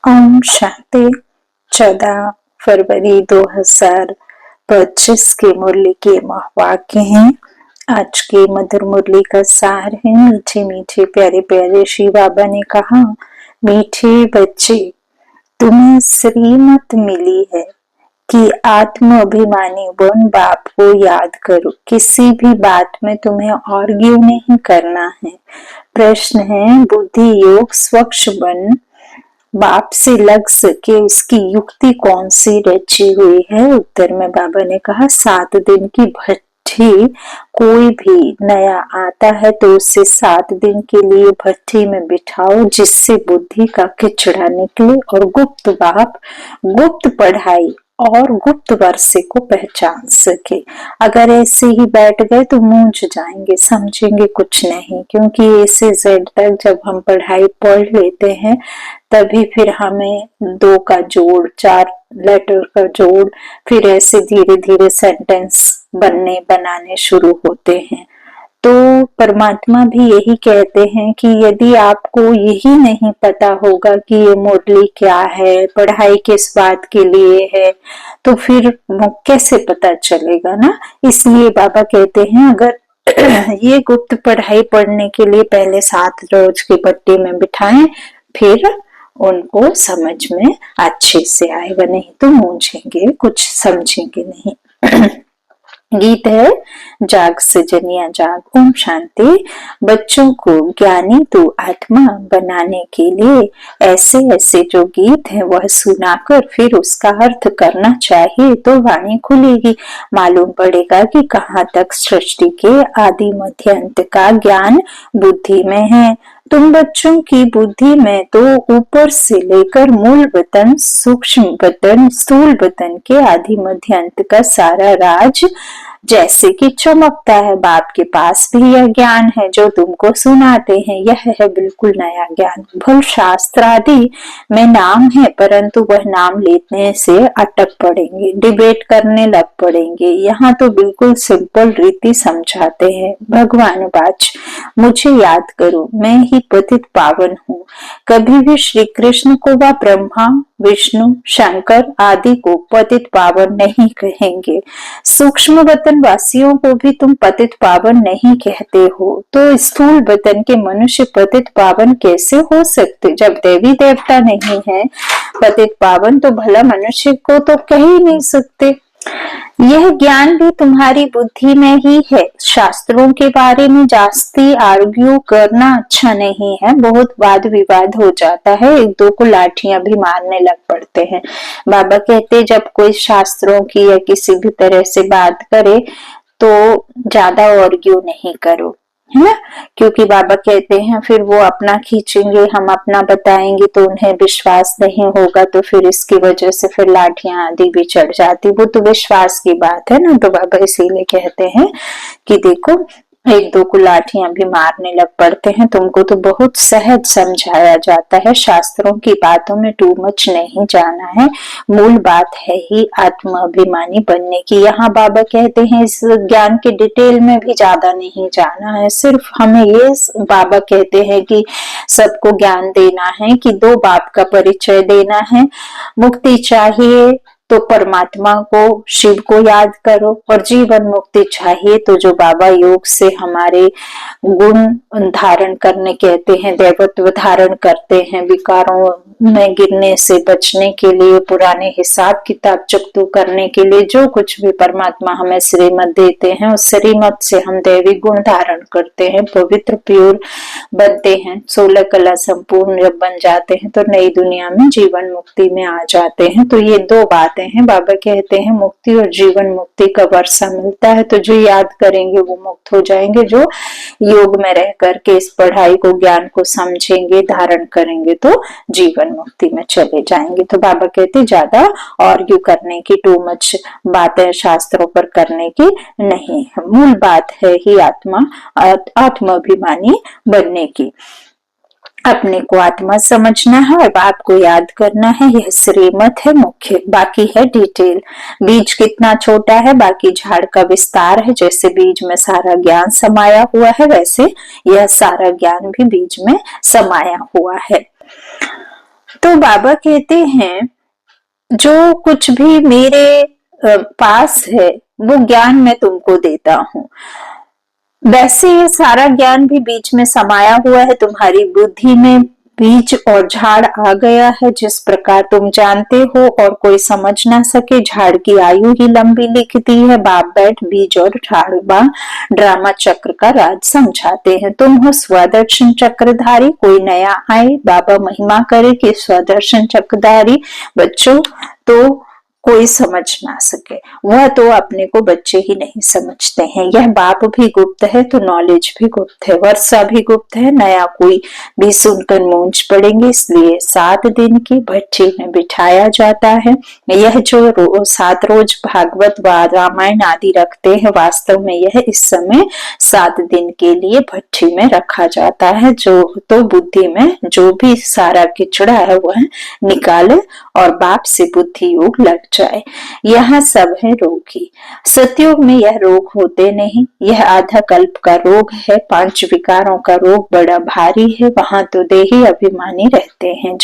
ओम शांति। 14 फरवरी 2025 के मुरली के महावाक्य हैं। आज के मधुर मुरली का सार है। मीठे मीठे प्यारे प्यारे श्री बाबा ने कहा, मीठे बच्चे, तुम्हें श्रीमत मिली है कि आत्म अभिमानी बन बाप को याद करो। किसी भी बात में तुम्हें आर्ग्यू नहीं करना है। प्रश्न है, बुद्धि योग स्वच्छ बन बाप से लग सके उसकी युक्ति कौन सी रची हुई है। उत्तर में बाबा ने कहा, 7 दिन की भट्ठी। कोई भी नया आता है तो उसे 7 दिन के लिए भट्ठी में बिठाओ, जिससे बुद्धि का किचड़ा निकले और गुप्त बाप, गुप्त पढ़ाई और गुप्त वर्षे को पहचान सके। अगर ऐसे ही बैठ गए तो मूंझ जाएंगे, समझेंगे कुछ नहीं। क्योंकि ए से जेड तक जब हम पढ़ाई पढ़ लेते हैं तभी फिर हमें 2 का जोड़, 4 लेटर का जोड़, फिर ऐसे धीरे धीरे सेंटेंस बनाने शुरू होते हैं। तो परमात्मा भी यही कहते हैं कि यदि आपको यही नहीं पता होगा कि ये मुरली क्या है, पढ़ाई किस बात के लिए है, तो फिर कैसे पता चलेगा ना। इसलिए बाबा कहते हैं, अगर ये गुप्त पढ़ाई पढ़ने के लिए पहले 7 रोज की पट्टी में बिठाएं, फिर उनको समझ में अच्छे से आएगा, नहीं तो मूझेंगे, कुछ समझेंगे नहीं। गीत है, जाग सजनिया जाग। ओम शांति। बच्चों को ज्ञानी तू आत्मा बनाने के लिए ऐसे ऐसे जो गीत है वह सुनाकर फिर उसका अर्थ करना चाहिए, तो वाणी खुलेगी। मालूम पड़ेगा कि कहाँ तक सृष्टि के आदि मध्य अंत का ज्ञान बुद्धि में है। तुम बच्चों की बुद्धि में तो ऊपर से लेकर मूल वतन, सूक्ष्म वतन, स्थूल वतन के आदि मध्य अंत का सारा राज जैसे कि चमकता है। बाप के पास भी यह ज्ञान है जो तुमको सुनाते हैं। यह है बिल्कुल नया ज्ञान। भल शास्त्र आदि में नाम है, परंतु वह नाम लेने से अटक पड़ेंगे, डिबेट करने लग पड़ेंगे। यहाँ तो बिल्कुल सिंपल रीति समझाते हैं। भगवान वाच, मुझे याद करो, मैं ही पतित पावन हूँ। कभी भी श्री कृष्ण को व ब्रह्मा, विष्णु, शंकर आदि को पतित पावन नहीं कहेंगे। सूक्ष्म वतन वासियों को भी तुम पतित पावन नहीं कहते हो, तो स्थूल वतन के मनुष्य पतित पावन कैसे हो सकते। जब देवी देवता नहीं है पतित पावन, तो भला मनुष्य को तो कह ही नहीं सकते। यह ज्ञान भी तुम्हारी बुद्धि में ही है। शास्त्रों के बारे में जास्ती आर्ग्यू करना अच्छा नहीं है, बहुत वाद विवाद हो जाता है, 1-2 को लाठियां भी मारने लग पड़ते हैं। बाबा कहते, जब कोई शास्त्रों की या किसी भी तरह से बात करे तो ज्यादा आर्ग्यू नहीं करो, है ना। क्योंकि बाबा कहते हैं फिर वो अपना खींचेंगे, हम अपना बताएंगे तो उन्हें विश्वास नहीं होगा, तो फिर इसकी वजह से फिर लाठियां आदि भी चढ़ जाती। वो तो विश्वास की बात है ना। तो बाबा इसीलिए कहते हैं कि देखो, 1-2 को लाठियां भी मारने लग पड़ते हैं। तुमको तो बहुत सहज समझाया जाता है। शास्त्रों की बातों में टू मच नहीं जाना है। मूल बात है ही आत्माभिमानी बनने की। यहाँ बाबा कहते हैं इस ज्ञान के डिटेल में भी ज्यादा नहीं जाना है। सिर्फ हमें ये बाबा कहते हैं कि सबको ज्ञान देना है कि 2 बाप का परिचय देना है। मुक्ति चाहिए तो परमात्मा को, शिव को याद करो, और जीवन मुक्ति चाहिए तो जो बाबा योग से हमारे गुण धारण करने कहते हैं, देवत्व धारण करते हैं, विकारों में गिरने से बचने के लिए, पुराने हिसाब किताब चुकतू करने के लिए जो कुछ भी परमात्मा हमें श्रीमत देते हैं, उस श्रीमत से हम दैवी गुण धारण करते हैं, पवित्र प्योर बनते हैं। 16 कला संपूर्ण जब बन जाते हैं तो नई दुनिया में जीवन मुक्ति में आ जाते हैं। तो ये 2 बातें हैं। बाबा कहते हैं मुक्ति और जीवन मुक्ति का वर्षा मिलता है, तो जो याद करेंगे वो मुक्त हो जाएंगे। जो योग में रह करके इस पढ़ाई को, ज्ञान को समझेंगे, धारण करेंगे, तो जीवन मुक्ति में चले जाएंगे। तो बाबा कहते ज्यादा आर्ग्यू करने की, टू मच बातें शास्त्रों पर करने की नहीं है। मूल बात है ही आत्माभिमानी बनने की। अपने को आत्मा समझना है और बाप को याद करना है। यह श्रीमत है मुख्य, बाकी है डिटेल। बीज कितना छोटा है, बाकी झाड़ का विस्तार है। जैसे बीज में सारा ज्ञान समाया हुआ है, वैसे यह सारा ज्ञान भी बीज में समाया हुआ है। तो बाबा कहते हैं जो कुछ भी मेरे पास है वो ज्ञान मैं तुमको देता हूँ। वैसे ये सारा ज्ञान भी बीच में समाया हुआ है, तुम्हारी बुद्धि में बीज और झाड़ आ गया है। जिस प्रकार तुम जानते हो और कोई समझ ना सके, झाड़ की आयु ही लंबी लिखती है। बाप बैठ बीज और झाड़ ड्रामा चक्र का राज समझाते हैं। तुम हो स्वदर्शन चक्रधारी, कोई नया आए बाबा महिमा करे कि स्वदर्शन चक्रधारी बच्चों तो कोई समझ ना सके, वह तो अपने को बच्चे ही नहीं समझते हैं। यह बाप भी गुप्त है तो नॉलेज भी गुप्त है, वर्षा भी गुप्त है, नया कोई भी सुनकर मूंझ पड़ेंगे। इसलिए 7 दिन की भट्टी में बिठाया जाता है। यह जो 7 रोज भागवत व रामायण आदि रखते हैं, वास्तव में यह इस समय 7 दिन के लिए भट्टी में रखा जाता है। जो तो बुद्धि में जो भी सारा किचड़ा है वह निकाले और बाप से बुद्धि योग लग जाए। यह सब है रोगी। सतयुग में यह रोग होते नहीं। यह आधा कल्प का रोग है। 5 विकारों का रोग बड़ा भारी है। वहां तो देही अभिमानी रहते हैं।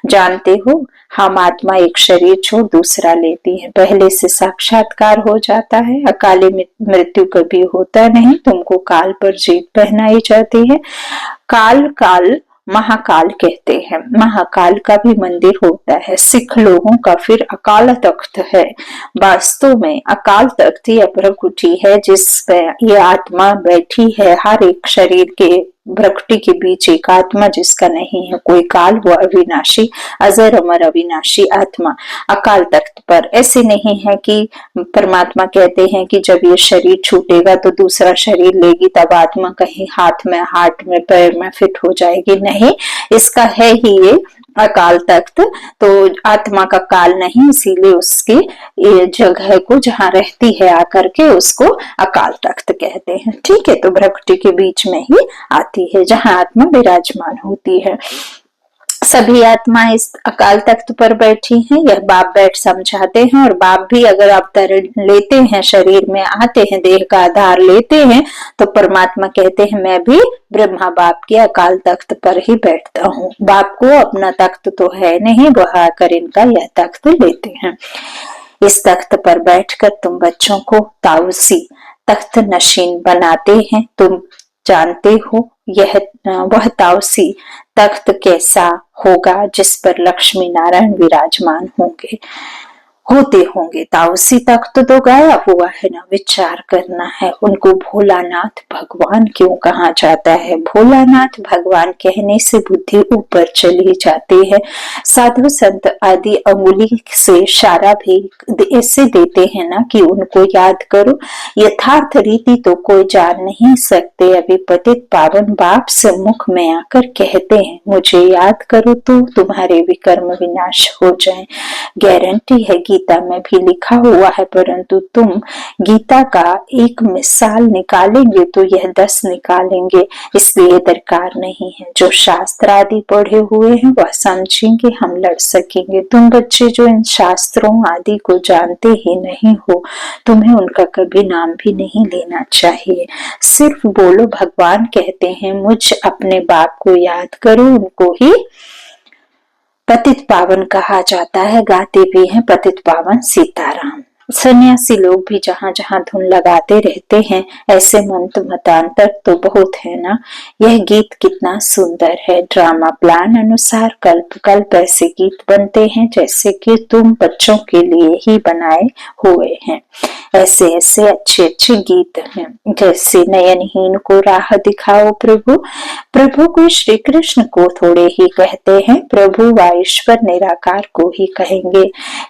जानते हो हम आत्मा एक शरीर छोड़ दूसरा लेती है। पहले से साक्षात्कार हो जाता है। अकाले मृत्यु कभी होता नहीं। तुमको काल पर जीत पहनाई जाती है। काल महाकाल कहते हैं। महाकाल का भी मंदिर होता है। सिख लोगों का फिर अकाल तख्त है। वास्तव में अकाल तख्त ही प्रकृति है जिसमें ये आत्मा बैठी है। हर एक शरीर के प्रकृति के बीच एक आत्मा जिसका नहीं है कोई काल, वो अविनाशी अजर अमर अविनाशी आत्मा अकाल तख्त पर। ऐसे नहीं है कि परमात्मा कहते हैं कि जब ये शरीर छूटेगा तो दूसरा शरीर लेगी, तब आत्मा कहीं हाथ में पैर में फिट हो जाएगी। नहीं, इसका है ही ये अकाल तख्त। तो आत्मा का काल नहीं, इसीलिए उसकी जगह को जहाँ रहती है आकर के उसको अकाल तख्त कहते हैं। ठीक है, तो प्रकृति के बीच में ही आती है जहाँ आत्मा विराजमान होती है। सभी आत्माएं इस अकाल तख्त पर बैठी हैं। यह बाप बैठ समझाते हैं। और बाप भी अगर अवतरण लेते हैं, शरीर में आते हैं, देह का आधार लेते हैं, तो परमात्मा कहते हैं मैं भी ब्रह्मा बाप के अकाल तख्त पर ही बैठता हूँ। बाप को अपना तख्त तो है नहीं, वह आकर इनका यह तख्त लेते हैं। इस तख्त पर बैठकर तुम बच्चों को ताउसी तख्त नशीन बनाते हैं। तुम जानते हो यह वह ताउसी तख्त कैसा होगा जिस पर लक्ष्मी नारायण विराजमान होते होंगे। ताउसी तख्त तो गाया हुआ है ना, विचार करना है। उनको भोलानाथ भगवान क्यों कहा जाता है? भोलानाथ भगवान कहने से बुद्धि ऊपर चली जाती है। साधु संत आदि अंगुली से इशारा भी ऐसे देते हैं ना कि उनको याद करो। यथार्थ रीति तो कोई जान नहीं सकते। अभी पतित पावन बाप से मुख में आकर कहते हैं मुझे याद करो तो तुम्हारे विकर्म विनाश हो जाए। गारंटी है, गीता में भी लिखा हुआ है, परंतु तुम गीता का एक मिसाल निकालेंगे तो यह 10 निकालेंगे, इसलिए दरकार नहीं है। जो शास्त्र आदि पढ़े हुए हैं वह समझेंगे, हम लड़ सकेंगे। तुम बच्चे जो इन शास्त्रों आदि को जानते ही नहीं हो, तुम्हें उनका कभी नाम भी नहीं लेना चाहिए। सिर्फ बोलो भगवान कहते हैं मुझ अपने बाप को याद करो। उनको ही पतित पावन कहा जाता है। गाते भी हैं पतित पावन सीताराम। सन्यासी लोग भी जहाँ जहाँ धुन लगाते रहते हैं, ऐसे मंत्र मतांतर तो बहुत है ना। यह गीत कितना सुंदर है। ड्रामा प्लान अनुसार कल्प कल्प ऐसे गीत बनते हैं जैसे कि तुम बच्चों के लिए ही बनाए हुए हैं। ऐसे ऐसे अच्छे अच्छे गीत हैं, जैसे नयनहीन को राह दिखाओ प्रभु। प्रभु को श्री कृष्ण को थोड़े ही कहते हैं, प्रभु व ईश्वर निराकार को ही कहेंगे।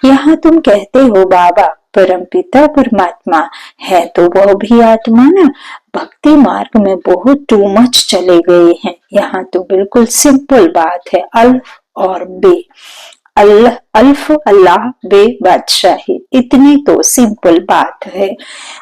यहाँ तुम कहते हो बाबा परमपिता परमात्मा है, तो वह भी आत्मा ना। भक्ति मार्ग में बहुत टू मच चले गए हैं। यहाँ तो बिल्कुल सिंपल बात है, अल्फ और बे। अल्फ अल्लाह बे बादशाही, इतनी तो सिंपल बात है।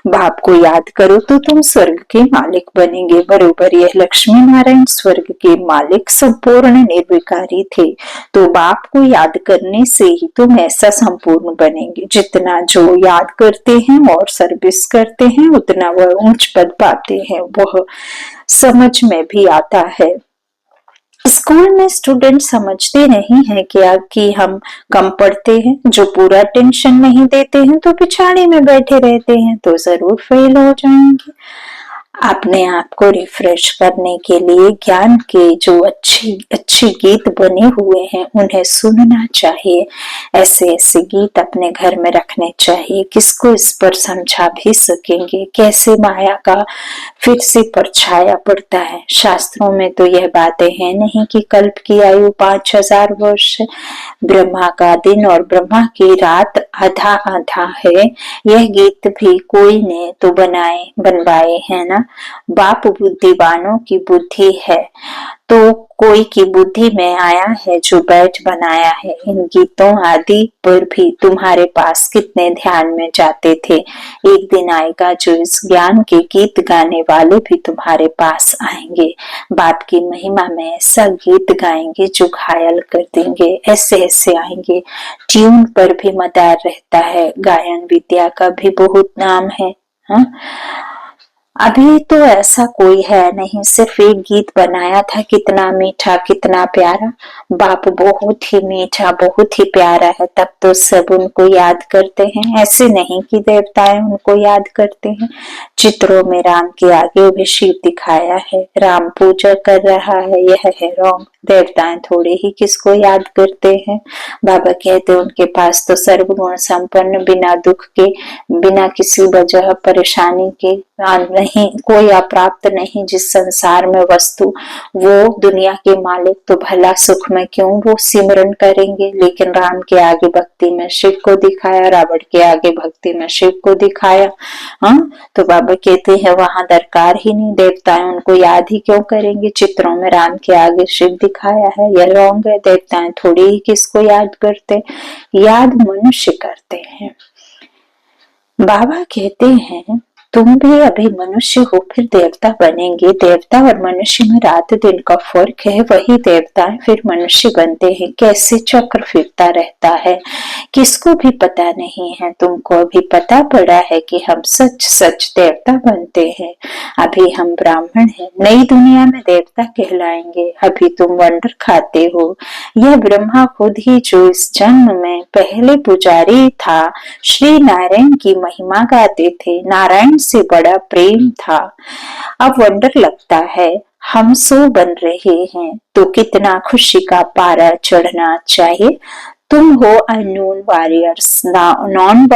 बाप को याद करो तो तुम स्वर्ग के मालिक बनेंगे। बरोबर यह लक्ष्मी नारायण स्वर्ग के मालिक संपूर्ण निर्विकारी थे, तो बाप को याद करने से ही तुम ऐसा संपूर्ण बनेंगे। जितना जो याद करते हैं और सर्विस करते हैं उतना वह ऊंच पद पाते हैं। वह समझ में भी आता है। इसको स्कूल में स्टूडेंट समझते नहीं है क्या कि हम कम पढ़ते हैं। जो पूरा टेंशन नहीं देते हैं तो पिछाड़ी में बैठे रहते हैं, तो जरूर फेल हो जाएंगे। अपने आप को रिफ्रेश करने के लिए ज्ञान के जो अच्छी गीत बने हुए हैं उन्हें सुनना चाहिए। ऐसे ऐसे गीत अपने घर में रखने चाहिए। किसको इस पर समझा भी सकेंगे कैसे माया का फिर से परछाया पड़ता है। शास्त्रों में तो यह बातें हैं नहीं कि कल्प की आयु 5000 वर्ष, ब्रह्मा का दिन और ब्रह्मा की रात आधा आधा है। यह गीत भी कोई ने तो बनवाए है ना। बाप बुद्धिवानों की बुद्धि है तो कोई की बुद्धि में आया है जो बैठ बनाया है। इन गीतों आदि पर भी तुम्हारे पास कितने ध्यान में जाते थे। एक दिन आएगा जो इस ज्ञान के गीत गाने वाले भी तुम्हारे पास आएंगे। बाप की महिमा में ऐसा गीत गाएंगे जो घायल कर देंगे। ऐसे ऐसे आएंगे। ट्यून पर भी मदार रहता है। गायन विद्या का भी बहुत नाम है। हाँ? अभी तो ऐसा कोई है नहीं, सिर्फ एक गीत बनाया था, कितना मीठा कितना प्यारा। बाप बहुत ही मीठा बहुत ही प्यारा है, तब तो सब उनको याद करते हैं। ऐसे नहीं कि देवताएं उनको याद करते हैं। चित्रों में राम के आगे भी शिव दिखाया है। राम पूजा कर रहा है, यह है रॉन्ग। देवताएं थोड़े ही किसको याद करते हैं। बाबा कहते उनके पास तो सर्वगुण संपन्न, बिना दुख के, बिना किसी वजह परेशानी के नहीं, कोई अप्राप्त नहीं जिस संसार में वस्तु, वो दुनिया के मालिक, तो भला सुख में क्यों वो सिमरन करेंगे। लेकिन राम के आगे भक्ति में शिव को दिखाया, रावण के आगे भक्ति में शिव को दिखाया। हाँ, तो बाबा कहते हैं वहां दरकार ही नहीं, देवताएं उनको याद ही क्यों करेंगे। चित्रों में राम के आगे शिव दिखाया है, यह रॉन्ग है। देवताएं थोड़ी ही किसको याद करते, याद मनुष्य करते हैं। बाबा कहते हैं तुम भी अभी मनुष्य हो फिर देवता बनेंगे। देवता और मनुष्य में रात दिन का फर्क है। वही देवता फिर मनुष्य बनते हैं। कैसे चक्र फिरता रहता है किसको भी पता नहीं है। तुमको अभी पता पड़ा है कि हम सच सच देवता बनते हैं। अभी हम ब्राह्मण हैं, नई दुनिया में देवता कहलाएंगे। अभी तुम वंडर खाते हो। यह ब्रह्मा खुद ही जो इस जन्म में पहले पुजारी था, श्री नारायण की महिमा गाते थे, नारायण से बड़ा प्रेम था। अब वंडर लगता है हम सो बन रहे हैं, तो कितना खुशी का पारा चढ़ना चाहिए। तुम हो अननोन वॉरियर्स, नॉन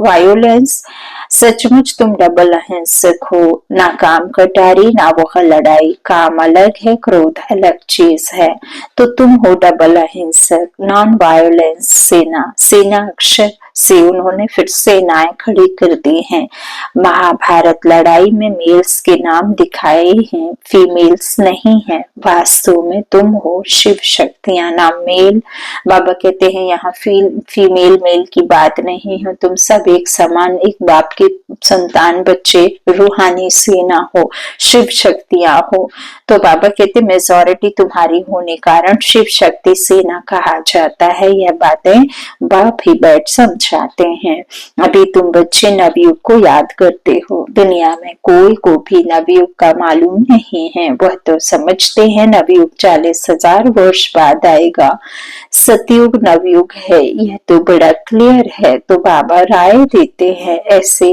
वायोलेंस। सचमुच तुम डबल अहिंसक हो, ना काम कटारी ना वह लड़ाई। काम अलग है, क्रोध अलग चीज है, तो तुम हो डबल अहिंसक। नॉन वायोलेंस सेना अक्षर से उन्होंने फिर सेनाएं खड़ी कर दी हैं। महाभारत लड़ाई में मेल्स के नाम दिखाए हैं, फीमेल्स नहीं है। वास्तव में तुम हो शिव शक्तियां, नाम मेल। बाबा कहते हैं यहाँ फीमेल मेल की बात नहीं है। तुम सब एक समान, एक बाप के संतान बच्चे, रूहानी सेना हो, शिव शक्तियां हो। तो बाबा कहते मेजॉरिटी तुम्हारी होने कारण शिव शक्ति सेना कहा जाता है। यह बातें बाप ही बैठ समझाते हैं। अभी तुम बच्चे नवयुग को याद करते हो। दुनिया में कोई को भी नवयुग का मालूम नहीं है। वह तो समझते हैं नवयुग 40,000 वर्ष बाद आएगा। सतयुग नवयुग है, यह तो बड़ा क्लियर है। तो बाबा राय देते हैं ऐसे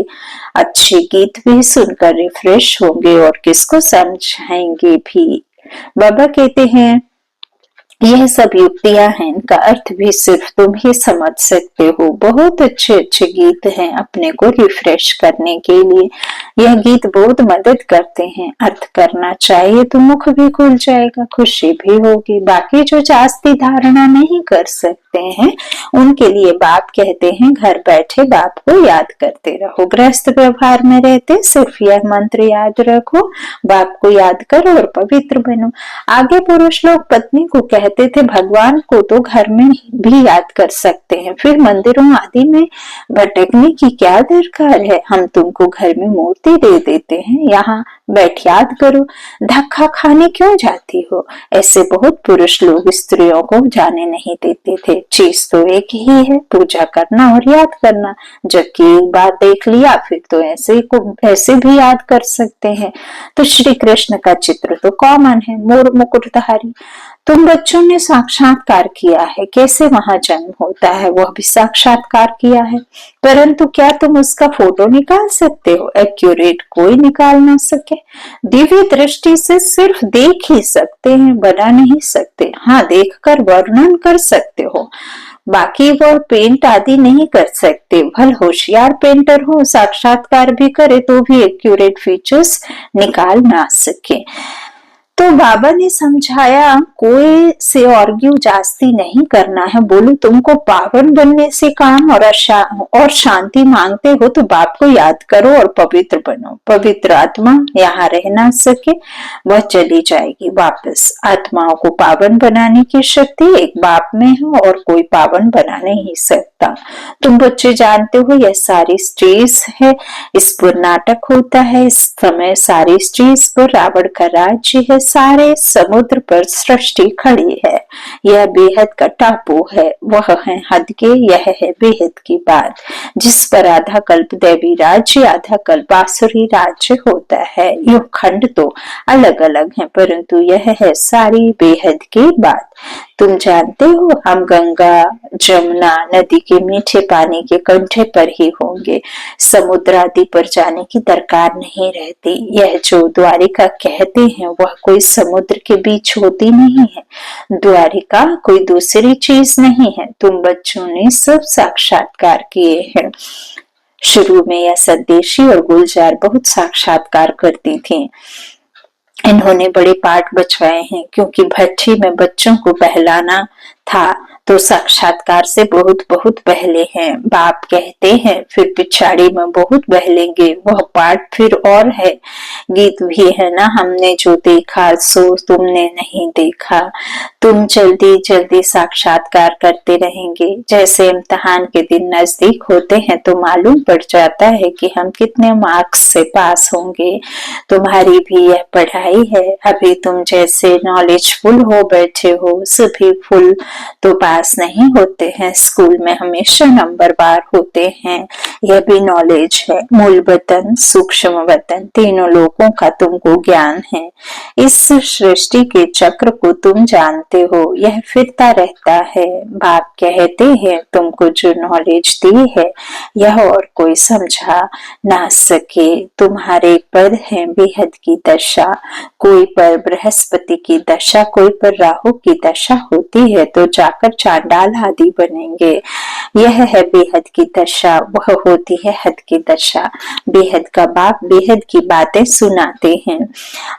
अच्छे गीत भी सुनकर रिफ्रेश होंगे और किसको समझाएंगे भी। बाबा कहते हैं यह सब युक्तियां हैं, इनका अर्थ भी सिर्फ तुम ही समझ सकते हो। बहुत अच्छे अच्छे गीत हैं अपने को रिफ्रेश करने के लिए। यह गीत बहुत मदद करते हैं। अर्थ करना चाहिए तो मुख भी खुल जाएगा, खुशी भी होगी। बाकी जो जास्ती धारणा नहीं कर सकते हैं उनके लिए बाप कहते हैं घर बैठे बाप को याद करते रहो। गृहस्थ व्यवहार में रहते सिर्फ यह मंत्र याद रखो, बाप को याद करो और पवित्र बनो। आगे पुरुष लोग पत्नी को कहते थे भगवान को तो घर में भी याद कर सकते हैं, फिर मंदिरों आदि में भटकने की क्या दरकार है। हम तुमको घर में मूर्ति दे देते हैं, यहाँ बैठ याद करो, धक्का खाने क्यों जाती हो। ऐसे बहुत पुरुष लोग स्त्रियों को जाने नहीं देते थे। चीज तो एक ही है, पूजा करना और याद करना। जबकि एक बार देख लिया फिर तो ऐसे भी याद कर सकते हैं। तो श्री कृष्ण का चित्र तो कॉमन है, मोर मुकुटधारी। तुम बच्चों ने साक्षात्कार किया है, कैसे वहां जन्म होता है वह भी साक्षात्कार किया है, परंतु क्या तुम उसका फोटो निकाल सकते हो। एक्यूरेट कोई निकाल ना सके। दिव्य दृष्टि से सिर्फ देख ही सकते हैं, बना नहीं सकते। हाँ, देखकर वर्णन कर सकते हो, बाकी वह पेंट आदि नहीं कर सकते। भल होशियार पेंटर हो, साक्षात्कार भी करे तो भी एक्यूरेट फीचर्स निकाल ना सके। तो बाबा ने समझाया, कोई से आर्ग्यू जास्ती नहीं करना है। बोलो तुमको पावन बनने से काम और शांति मांगते हो तो बाप को याद करो और पवित्र बनो। पवित्र आत्मा यहाँ रह ना सके, वह चली जाएगी वापस। आत्माओं को पावन बनाने की शक्ति एक बाप में है और कोई पावन बना नहीं सकता। तुम बच्चे जानते हो यह सारी स्टेज है, इस पर नाटक होता है। इस समय सारी स्टेज पर रावण का राज्य है, सारे समुद्र पर सृष्टि खड़ी है। यह बेहद का टापू है, वह है हद के, यह है बेहद की बात, जिस पर आधा कल्प दैवी राज्य आधा कल्प आसुरी राज्य होता है। यह खंड तो अलग अलग है, परंतु यह है सारी बेहद की बात। तुम जानते हो हम गंगा जमुना नदी के मीठे पानी के कंठे पर ही होंगे, समुद्र आदि पर जाने की दरकार नहीं रहती। यह जो द्वारिका कहते हैं वह कोई समुद्र के बीच होती नहीं है। द्वारिका कोई दूसरी चीज नहीं है। तुम बच्चों ने सब साक्षात्कार किए हैं। शुरू में यह सदेशी और गुलजार बहुत साक्षात्कार करती थी। इन्होंने बड़े पाठ बचवाए हैं, क्योंकि भट्टी में बच्चों को बहलाना था तो साक्षात्कार से बहुत बहुत पहले हैं। बाप कहते हैं फिर पिछाड़ी में बहुत बहलेंगे, वह पाठ फिर और है। गीत भी है ना, हमने जो देखा सो तुमने नहीं देखा। तुम जल्दी जल्दी साक्षात्कार करते रहेंगे। जैसे इम्तिहान के दिन नजदीक होते हैं तो मालूम पड़ जाता है कि हम कितने मार्क्स से पास होंगे। तुम्हारी भी यह पढ़ाई है। अभी तुम जैसे नॉलेजफुल हो बैठे हो, सभी फुल तो पास नहीं होते हैं। स्कूल में हमेशा नंबरवार होते हैं, यह भी नॉलेज है। मूल वतन सूक्ष्म वतन तीनों लोगों का तुमको ज्ञान है। इस सृष्टि के चक्र को तुम जानते हो, यह फिरता रहता है। बाप कहते हैं तुमको जो नॉलेज दी है यह और कोई समझा ना सके। तुम्हारे पर है बेहद की दशा, कोई पर बृहस्पति की दशा, कोई पर राहु की दशा होती है तो जाकर चांडाल आदि बनेंगे। यह है बेहद की दशा, वह होती है हद की दशा। बेहद का बाप बेहद की बातें सुनाते हैं,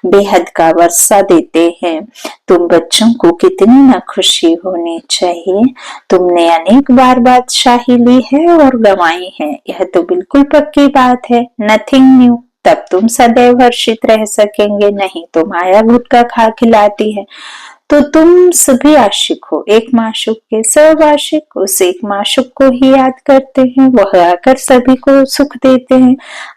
बेहद का वर्षा देते हैं। तुम बच्चों को कितनी न खुशी होनी चाहिए। तुमने अनेक बार बादशाही ली है और गंवाई है, यह तो बिल्कुल पक्की बात है। Nothing new. तब तुम सदैव हर्षित रह सकेंगे, नहीं तो माया गुटका खा खिलाती है। तो तुम सभी आशिक हो, एक माशुक के। सब आशिक उस एक माशुक को ही याद करते हैं, वह आकर सभी को सुख देते हैं।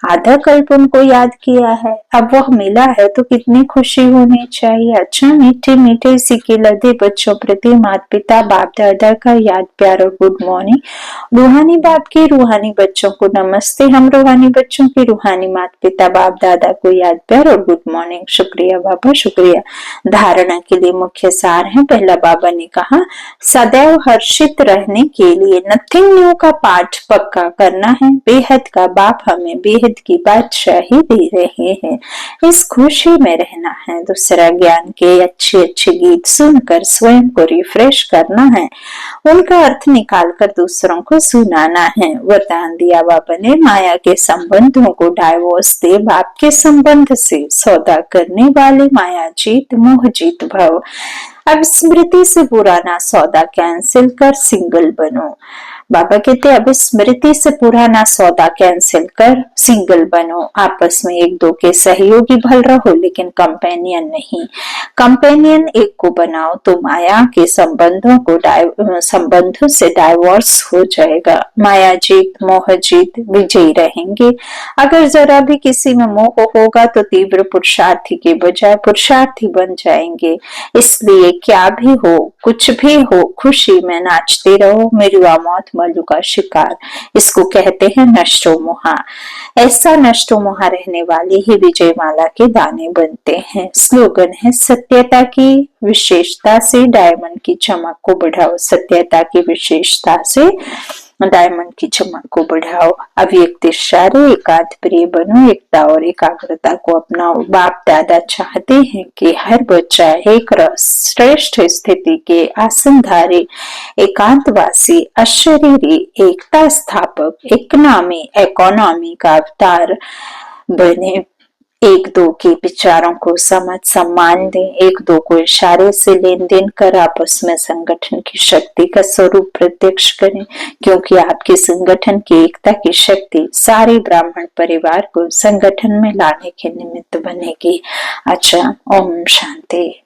आधा कल्प उनको याद किया है, अब वह मिला है तो कितनी खुशी होनी चाहिए। अच्छा, मीठे मीठे सिक्के लदे बच्चों प्रति माता पिता बाप दादा का याद प्यार और गुड मॉर्निंग। रूहानी बाप के रूहानी बच्चों को नमस्ते। हम रूहानी बच्चों के रूहानी माता पिता बाप दादा को याद प्यार और गुड मॉर्निंग। शुक्रिया बाबा, शुक्रिया। धारणा के लिए मुख्य सार है। पहला बाबा ने कहा सदैव हर्षित रहने के लिए नथिंग न्यू का पाठ पक्का करना है। बेहद का बाप हमें बेहद की बादशाही दे रहे हैं, इस खुशी में रहना है। दूसरा, ज्ञान के अच्छे अच्छे गीत सुनकर स्वयं को रिफ्रेश करना है, उनका अर्थ निकालकर दूसरों को सुनाना है। वरदान दिया बाबा ने, माया के संबंधों को डाइवोर्स दे, बाप के संबंध से सौदा करने वाले माया जीत मोह जीत भव। अब स्मृति से पुराना सौदा कैंसिल कर सिंगल बनो। बाबा कहते अब स्मृति से पुराना सौदा कैंसिल कर सिंगल बनो, आपस में एक दो के सहयोगी भल रहो लेकिन कंपेनियन नहीं। कंपेनियन एक को बनाओ तो माया के संबंधों से डाइवोर्स हो जाएगा। माया जीत मोह जीत विजयी रहेंगे। अगर जरा भी किसी में मोह होगा तो तीव्र पुरुषार्थी के बजाय पुरुषार्थी बन जाएंगे। इसलिए क्या भी हो कुछ भी हो खुशी में नाचते रहो, मरुआ मौत मल्लू का शिकार। इसको कहते हैं नष्टो मोहा। ऐसा नष्टो मोहा रहने वाले ही विजय माला के दाने बनते हैं। स्लोगन है सत्यता की विशेषता से डायमंड की चमक को बढ़ाओ। सत्यता की विशेषता से डायमंड की चमक को बढ़ाओ। अव्यक्त इशारे एकांत प्रिय बनो, एकता और एकाग्रता को अपनाओ। बाप दादा चाहते हैं कि हर बच्चा एक रस श्रेष्ठ स्थिति के आसनधारी, एकांतवासी, अशरीरी, एकता स्थापक, इकोनॉमी का अवतार बने। एक दो के विचारों को समझ सम्मान दें, एक दो को इशारे से लेन देन कर आपस में संगठन की शक्ति का स्वरूप प्रत्यक्ष करें, क्योंकि आपके संगठन की एकता की शक्ति सारे ब्राह्मण परिवार को संगठन में लाने के निमित्त बनेगी। अच्छा, ओम शांति।